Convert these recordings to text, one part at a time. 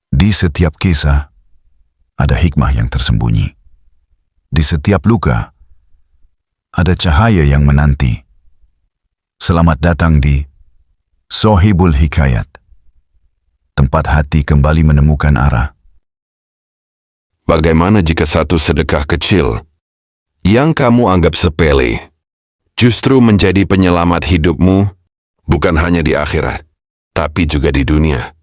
Di setiap kisah, ada hikmah yang tersembunyi. Di setiap luka, ada cahaya yang menanti. Selamat datang di Sohibul Hikayat, tempat hati kembali menemukan arah. Bagaimana jika satu sedekah kecil yang kamu anggap sepele justru menjadi penyelamat hidupmu, bukan hanya di akhirat, tapi juga di dunia?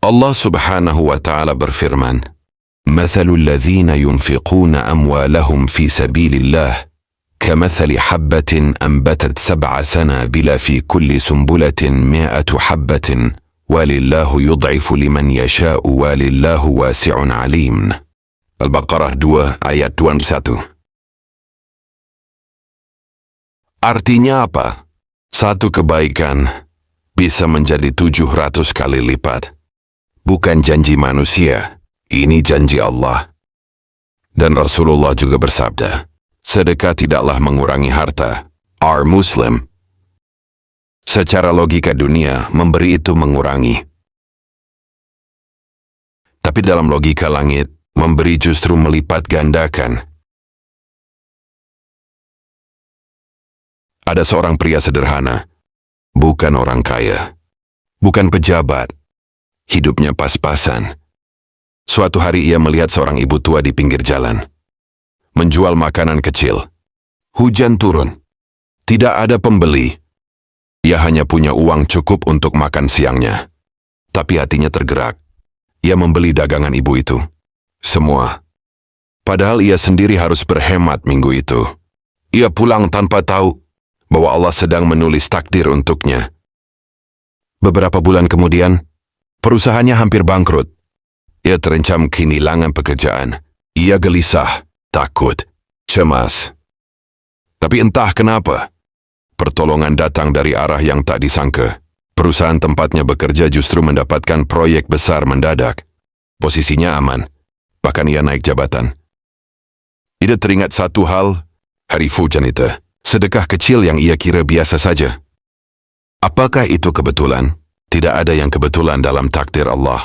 Allah Subhanahu wa Ta'ala berfirman, "Mathalul ladzina yunfiquna amwalahum fi sabilillah kamathali habbatin anbatat sab'a sanabila fi kulli sumbulatin mi'atu habbatin walillahu yud'ifu liman yasha'u walillahu wasi'un alim." Al-Baqarah 2 ayat 21. Artinya apa? Satu kebaikan bisa menjadi 700 kali lipat. Bukan janji manusia, ini janji Allah. Dan Rasulullah juga bersabda, sedekah tidaklah mengurangi harta. Are Muslim. Secara logika dunia, memberi itu mengurangi. Tapi dalam logika langit, memberi justru melipat gandakan. Ada seorang pria sederhana, bukan orang kaya, bukan pejabat, hidupnya pas-pasan. Suatu hari ia melihat seorang ibu tua di pinggir jalan, menjual makanan kecil. Hujan turun, tidak ada pembeli. Ia hanya punya uang cukup untuk makan siangnya. Tapi hatinya tergerak. Ia membeli dagangan ibu itu. Semua. Padahal ia sendiri harus berhemat minggu itu. Ia pulang tanpa tahu bahwa Allah sedang menulis takdir untuknya. Beberapa bulan kemudian, perusahaannya hampir bangkrut. Ia terancam kehilangan pekerjaan. Ia gelisah, takut, cemas. Tapi entah kenapa, pertolongan datang dari arah yang tak disangka. Perusahaan tempatnya bekerja justru mendapatkan proyek besar mendadak. Posisinya aman. Bahkan ia naik jabatan. Ia teringat satu hal, hari hujan itu, sedekah kecil yang ia kira biasa saja. Apakah itu kebetulan? Tidak ada yang kebetulan dalam takdir Allah.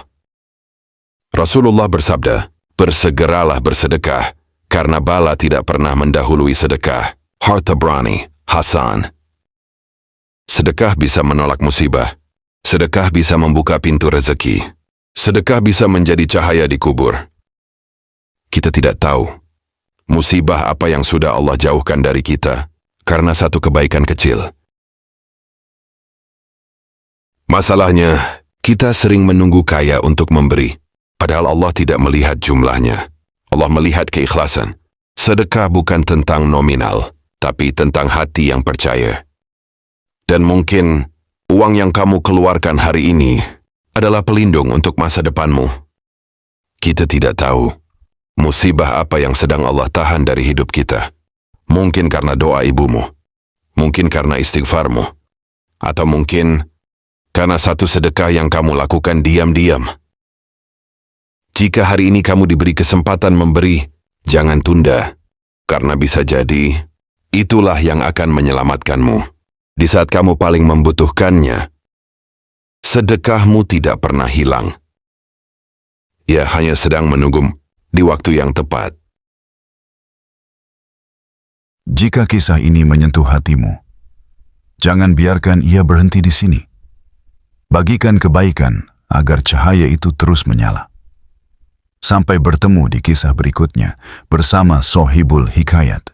Rasulullah bersabda, bersegeralah bersedekah, karena bala tidak pernah mendahului sedekah. At-Tabrani, Hasan. Sedekah bisa menolak musibah. Sedekah bisa membuka pintu rezeki. Sedekah bisa menjadi cahaya di kubur. Kita tidak tahu musibah apa yang sudah Allah jauhkan dari kita karena satu kebaikan kecil. Masalahnya, kita sering menunggu kaya untuk memberi, padahal Allah tidak melihat jumlahnya. Allah melihat keikhlasan. Sedekah bukan tentang nominal, tapi tentang hati yang percaya. Dan mungkin uang yang kamu keluarkan hari ini adalah pelindung untuk masa depanmu. Kita tidak tahu musibah apa yang sedang Allah tahan dari hidup kita. Mungkin karena doa ibumu, mungkin karena istighfarmu, atau mungkin karena satu sedekah yang kamu lakukan diam-diam. Jika hari ini kamu diberi kesempatan memberi, jangan tunda, karena bisa jadi itulah yang akan menyelamatkanmu di saat kamu paling membutuhkannya. Sedekahmu tidak pernah hilang. Ia hanya sedang menunggu di waktu yang tepat. Jika kisah ini menyentuh hatimu, jangan biarkan ia berhenti di sini. Bagikan kebaikan agar cahaya itu terus menyala. Sampai bertemu di kisah berikutnya bersama Sohibul Hikayat.